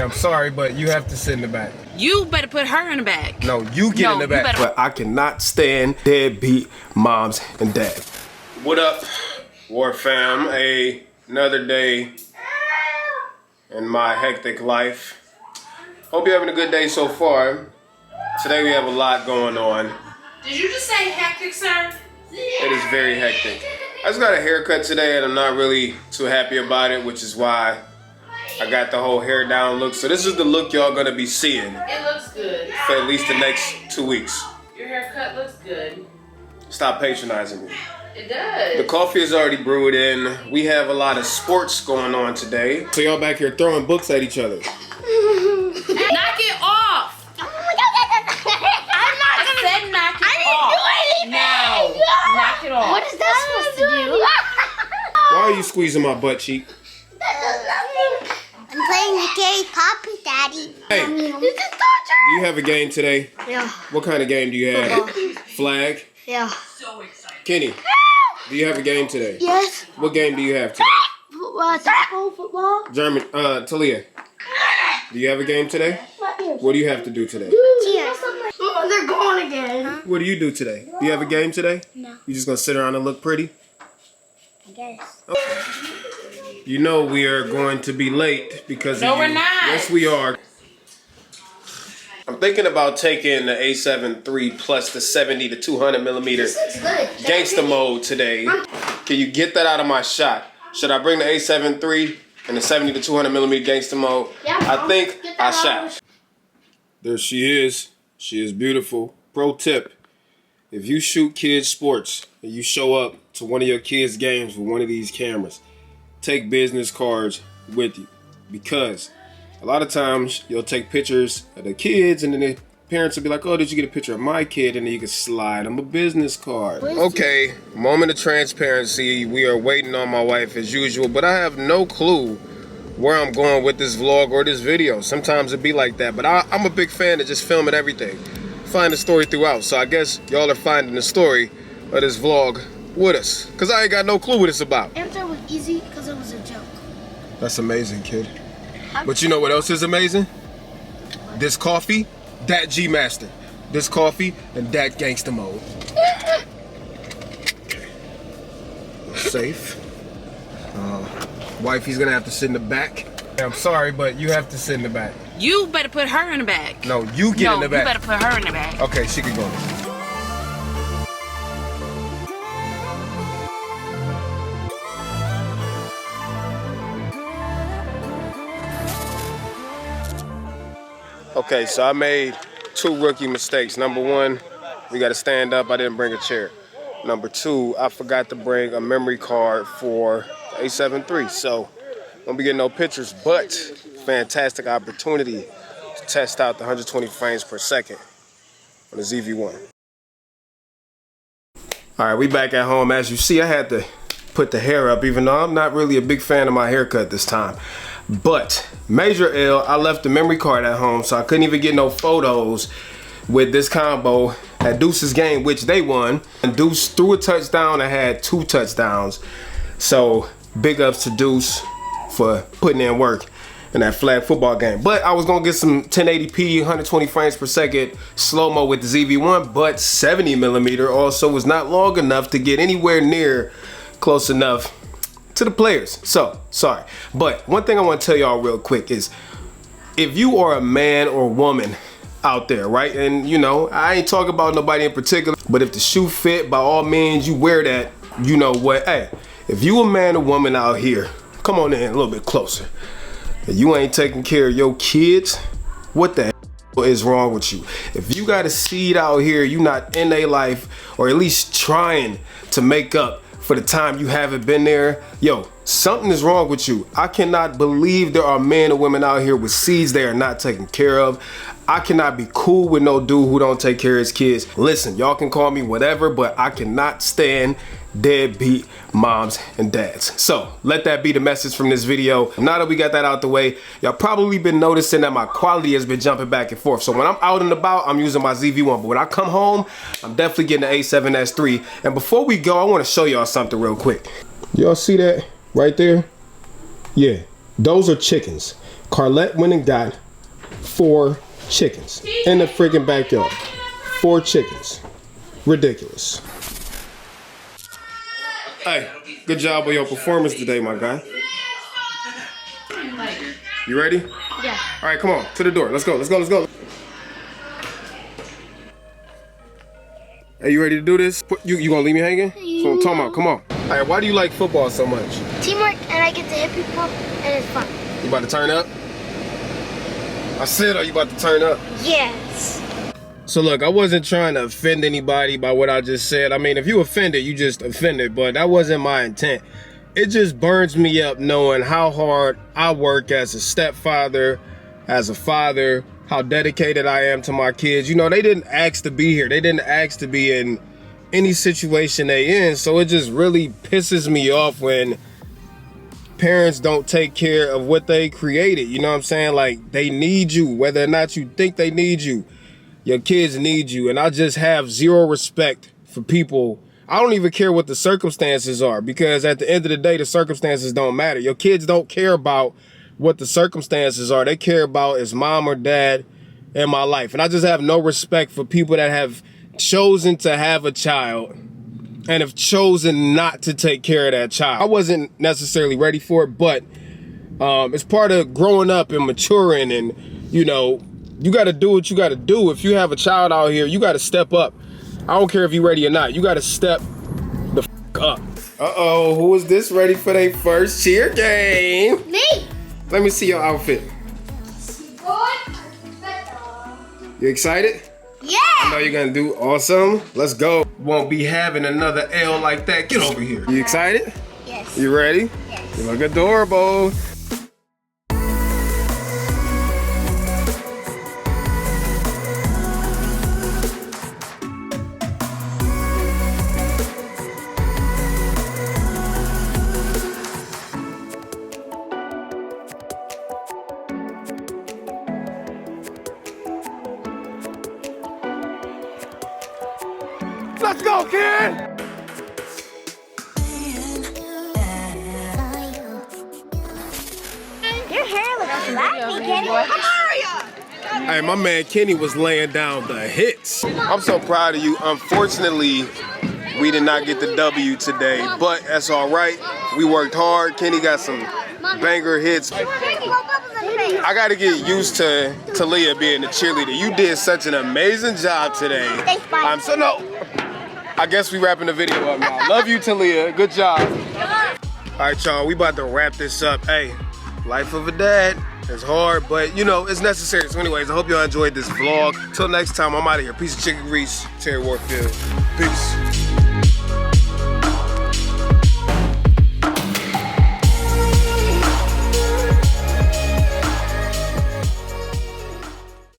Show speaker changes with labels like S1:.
S1: I'm sorry, but you have to sit in the back.
S2: You better put her in the back.
S1: No, you get in the back. But I cannot stand deadbeat moms and dads. What up, War Fam? Another day in my hectic life. Hope you're having a good day so far. Today we have a lot going on.
S2: Did you just say hectic, sir?
S1: It is very hectic. I just got a haircut today and I'm not really too happy about it, which is why I got the whole hair down look. So this is the look y'all gonna be seeing.
S2: It looks good.
S1: For at least the next 2 weeks.
S2: Your haircut looks good.
S1: Stop patronizing me.
S2: It does.
S1: The coffee is already brewed in. We have a lot of sports going on today. So y'all back here throwing books at each other.
S2: Knock it off. I said knock it off. Now. Knock it off.
S3: What is that supposed to do?
S1: Why are you squeezing my butt cheek?
S3: I'm playing the Gary Poppy, Daddy.
S1: Hey, do you have a game today?
S3: Yeah.
S1: What kind of game do you have? Flag?
S3: Yeah.
S2: So excited.
S1: Kenny, do you have a game today?
S3: Yes.
S1: What game do you have today?
S3: Football.
S1: German, Talia, do you have a game today? What do you have to do today?
S3: Cheers. They're gone again.
S1: What do you do today? Do you have a game today?
S3: No.
S1: You just gonna sit around and look pretty?
S3: I guess.
S1: Okay. You know we are going to be late because
S2: No,
S1: of you.
S2: we're not.
S1: Yes, we are. I'm thinking about taking the A7 III plus the 70 to 200 millimeter gangster mode today. Can you get that out of my shot? Should I bring the A7 III and the 70 to 200 millimeter gangster mode?
S3: Yeah,
S1: I think I shall. There she is. She is beautiful. Pro tip: if you shoot kids sports and you show up to one of your kids' games with one of these cameras, take business cards with you, because a lot of times you'll take pictures of the kids and then the parents will be like, oh, did you get a picture of my kid? And then you can slide them a business card. Okay, moment of transparency. We are waiting on my wife as usual, but I have no clue where I'm going with this vlog or this video. Sometimes it be like that, but I'm a big fan of just filming everything. Find the story throughout. So I guess y'all are finding the story of this vlog with us, because I ain't got no clue what it's about.
S3: Answer was easy because it was a joke.
S1: That's amazing, kid. But you know what else is amazing? This coffee, that G-Master. This coffee and that gangster mode. Okay. Safe. Wifey's gonna have to sit in the back. I'm sorry, but you have to sit in the back.
S2: You better put her in the back.
S1: No, you get in the back.
S2: You better put her in the back.
S1: Okay, she can go. Okay, so I made 2 rookie mistakes. Number 1, we got to stand up. I didn't bring a chair. Number 2, I forgot to bring a memory card for the A7 III. So, won't be getting no pictures, but fantastic opportunity to test out the 120 frames per second on the ZV-1. All right, we back at home. As you see, I had to put the hair up, even though I'm not really a big fan of my haircut this time. But major L, I left the memory card at home, so I couldn't even get no photos with this combo at Deuce's game, which they won. And Deuce threw a touchdown and had 2 touchdowns. So big ups to Deuce for putting in work in that flag football game. But I was gonna get some 1080p, 120 frames per second slow-mo with the ZV-1, but 70 millimeter also was not long enough to get anywhere near close enough to the players. So, sorry. But one thing I want to tell y'all real quick is, if you are a man or woman out there, right? And you know, I ain't talking about nobody in particular, but if the shoe fit, by all means, you wear that. You know what? Hey, if you a man or woman out here, come on in a little bit closer. If you ain't taking care of your kids, what the hell is wrong with you? If you got a seed out here, you not in their life, or at least trying to make up for the time you haven't been there, yo, something is wrong with you. I cannot believe there are men and women out here with seeds they are not taken care of. I cannot be cool with no dude who don't take care of his kids. Listen, y'all can call me whatever, but I cannot stand deadbeat moms and dads. So let that be the message from this video. Now that we got that out the way, y'all probably been noticing that my quality has been jumping back and forth. So when I'm out and about, I'm using my ZV-1, but when I come home, I'm definitely getting the A7S III. And before we go, I want to show y'all something real quick. Y'all see that right there? Yeah, those are chickens. Carlette went and got 4 chickens in the freaking backyard. 4 chickens. Ridiculous. Hey, good job on your performance today, my guy. You ready?
S3: Yeah.
S1: All right, come on, to the door. Let's go, let's go, let's go. Hey, you ready to do this? You gonna leave me hanging? That's what I'm talking about, come on. All right, why do you like football so much?
S3: Teamwork, and I get to hit people, and it's fun.
S1: You about to turn up? I said, are you about to turn up?
S3: Yes.
S1: So look, I wasn't trying to offend anybody by what I just said. I mean, if you offended, you just offended, but that wasn't my intent. It just burns me up knowing how hard I work as a stepfather, as a father, how dedicated I am to my kids. You know, they didn't ask to be here. They didn't ask to be in any situation they in. So it just really pisses me off when parents don't take care of what they created. You know what I'm saying? Like, they need you, whether or not you think they need you. Your kids need you. And I just have zero respect for people. I don't even care what the circumstances are, because at the end of the day, the circumstances don't matter. Your kids don't care about what the circumstances are. They care about is mom or dad in my life. And I just have no respect for people that have chosen to have a child and have chosen not to take care of that child. I wasn't necessarily ready for it, but it's part of growing up and maturing, and, you know, you got to do what you got to do. If you have a child out here, you got to step up. I don't care if you're ready or not. You got to step the f up. Uh-oh, who is this ready for their first cheer game?
S3: Me.
S1: Let me see your outfit. You excited?
S3: Yeah.
S1: I know you're going to do awesome. Let's go. Won't be having another L like that. Get over here. You excited?
S3: Yes.
S1: You ready?
S3: Yes.
S1: You look adorable. Let's go, kid!
S3: Your hair looks fluffy, Kenny.
S1: Hey, my man Kenny was laying down the hits. I'm so proud of you. Unfortunately, we did not get the W today, but that's all right. We worked hard. Kenny got some banger hits. I got to get used to Talia being the cheerleader. You did such an amazing job today.
S3: Thanks, bye.
S1: I guess we wrapping the video up now. Love you, Talia. Good job. All right, y'all. We about to wrap this up. Hey, life of a dad is hard, but, you know, it's necessary. So anyways, I hope y'all enjoyed this vlog. Till next time, I'm out of here. Peace of chicken grease, Terry Warfield. Peace.